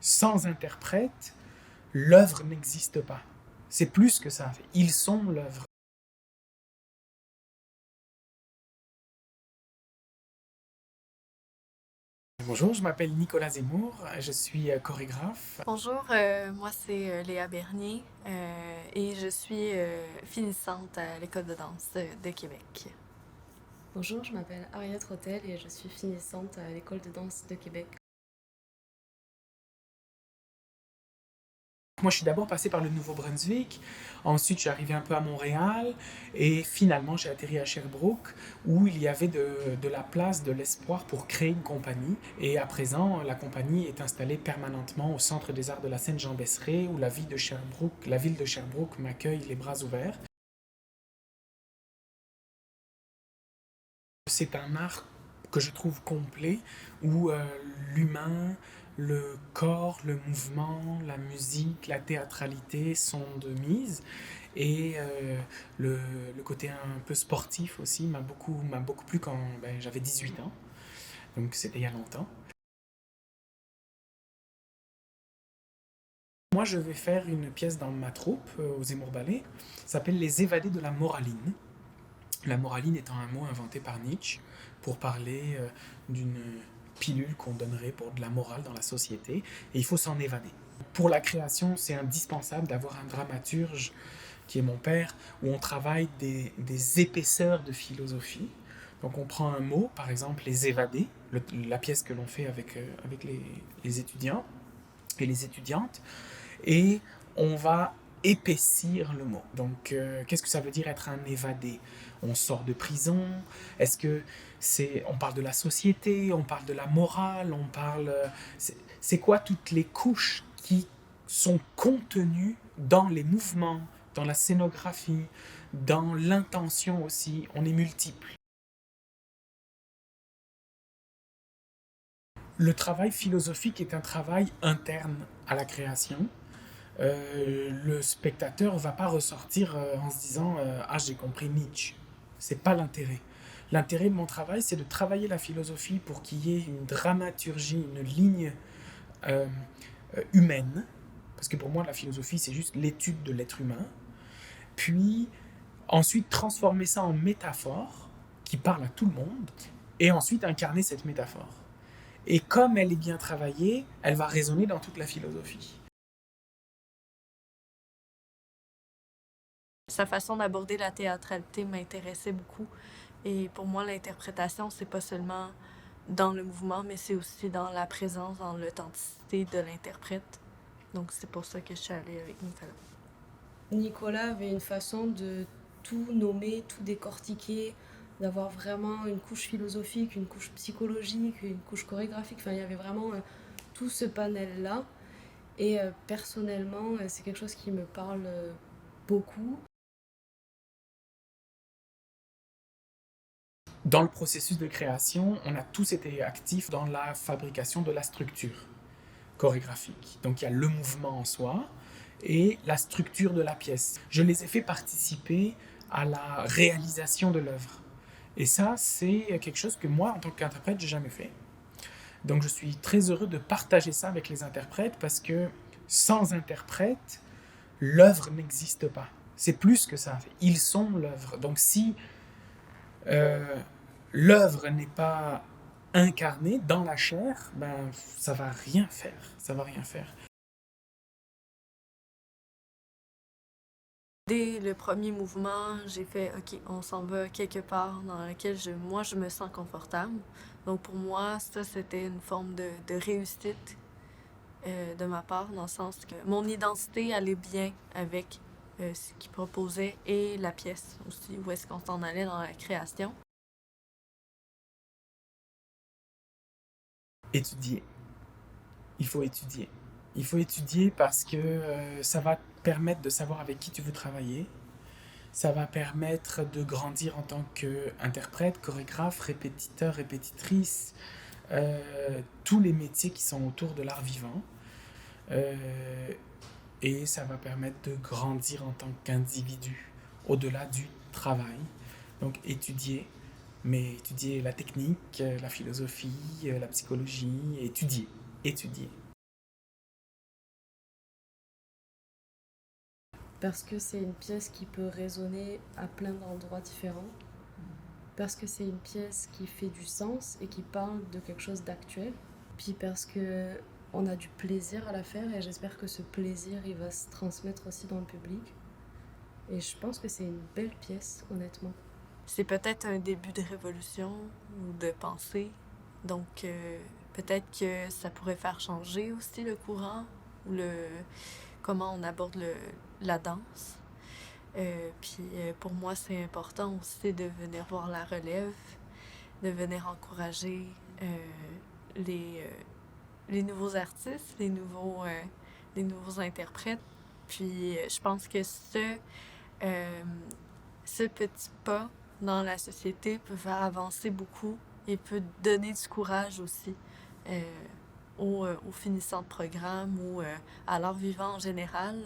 Sans interprète, l'œuvre n'existe pas. C'est plus que ça. Ils sont l'œuvre. Bonjour, je m'appelle Nicolas Zemmour, je suis chorégraphe. Bonjour, moi c'est Léa Bernier et je suis finissante à l'École de danse de Québec. Bonjour, je m'appelle Ariette Rotel et je suis finissante à l'École de danse de Québec. Moi, je suis d'abord passé par le Nouveau-Brunswick, ensuite je suis arrivé un peu à Montréal, et finalement j'ai atterri à Sherbrooke, où il y avait de la place, de l'espoir pour créer une compagnie. Et à présent, la compagnie est installée permanemment au Centre des Arts de la Seine-Jean-Besseret, où la ville de Sherbrooke m'accueille les bras ouverts. C'est un art que je trouve complet, où l'humain, le corps, le mouvement, la musique, la théâtralité sont de mise. Et le côté un peu sportif aussi m'a beaucoup plu quand j'avais 18 ans. Donc c'était il y a longtemps. Moi, je vais faire une pièce dans ma troupe au Zemmour Ballet. Ça s'appelle Les Évadés de la Moraline. La moraline étant un mot inventé par Nietzsche pour parler d'une pilule qu'on donnerait pour de la morale dans la société, et il faut s'en évader. Pour la création, c'est indispensable d'avoir un dramaturge qui est mon père, où on travaille des épaisseurs de philosophie. Donc on prend un mot, par exemple les évadés, la pièce que l'on fait avec les étudiants et les étudiantes, et on va épaissir le mot. Donc, qu'est-ce que ça veut dire être un évadé? On sort de prison. Est-ce que on parle de la société, on parle de la morale, on parle, c'est quoi toutes les couches qui sont contenues dans les mouvements, dans la scénographie, dans l'intention aussi. On est multiples. Le travail philosophique est un travail interne à la création. Le spectateur va pas ressortir en se disant ah, j'ai compris Nietzsche. C'est pas l'intérêt. L'intérêt de mon travail, c'est de travailler la philosophie pour qu'il y ait une dramaturgie, une ligne euh, humaine. Parce que pour moi, la philosophie, c'est juste l'étude de l'être humain. Puis ensuite transformer ça en métaphore qui parle à tout le monde. Et ensuite incarner cette métaphore. Et comme elle est bien travaillée, elle va résonner dans toute la philosophie. Sa façon d'aborder la théâtralité m'intéressait beaucoup et pour moi l'interprétation c'est pas seulement dans le mouvement mais c'est aussi dans la présence, dans l'authenticité de l'interprète. Donc c'est pour ça que je suis allée avec Nicolas. Nicolas avait une façon de tout nommer, tout décortiquer, d'avoir vraiment une couche philosophique, une couche psychologique, une couche chorégraphique. Enfin, il y avait vraiment tout ce panel-là. Et personnellement, c'est quelque chose qui me parle beaucoup. Dans le processus de création, on a tous été actifs dans la fabrication de la structure chorégraphique. Donc il y a le mouvement en soi et la structure de la pièce. Je les ai fait participer à la réalisation de l'œuvre. Et ça, c'est quelque chose que moi, en tant qu'interprète, j'ai jamais fait. Donc je suis très heureux de partager ça avec les interprètes parce que sans interprète, l'œuvre n'existe pas. C'est plus que ça. Ils sont l'œuvre. Donc si euh, l'œuvre n'est pas incarnée dans la chair, ben ça va rien faire. Ça va rien faire. Dès le premier mouvement, j'ai fait OK, on s'en va quelque part dans lequel moi je me sens confortable. Donc pour moi, ça c'était une forme de réussite de ma part, dans le sens que mon identité allait bien avec ce qu'il proposait et la pièce aussi, où est-ce qu'on s'en allait dans la création. Étudier. Il faut étudier. Il faut étudier parce que ça va te permettre de savoir avec qui tu veux travailler. Ça va permettre de grandir en tant qu'interprète, chorégraphe, répétiteur, répétitrice, tous les métiers qui sont autour de l'art vivant. Euh, et ça va permettre de grandir en tant qu'individu, au-delà du travail. Donc étudier, mais étudier la technique, la philosophie, la psychologie, étudier, étudier. parce que c'est une pièce qui peut résonner à plein d'endroits différents, parce que c'est une pièce qui fait du sens et qui parle de quelque chose d'actuel, puis parce que on a du plaisir à la faire et j'espère que ce plaisir il va se transmettre aussi dans le public. Et je pense que c'est une belle pièce, honnêtement. C'est peut-être un début de révolution ou de pensée. Donc, peut-être que ça pourrait faire changer aussi le courant ou comment on aborde la danse. Pour moi, c'est important aussi de venir voir la relève, de venir encourager les nouveaux artistes, les nouveaux interprètes. Puis, je pense que ce petit pas dans la société peut faire avancer beaucoup et peut donner du courage aussi aux finissants de programme ou à l'art vivant en général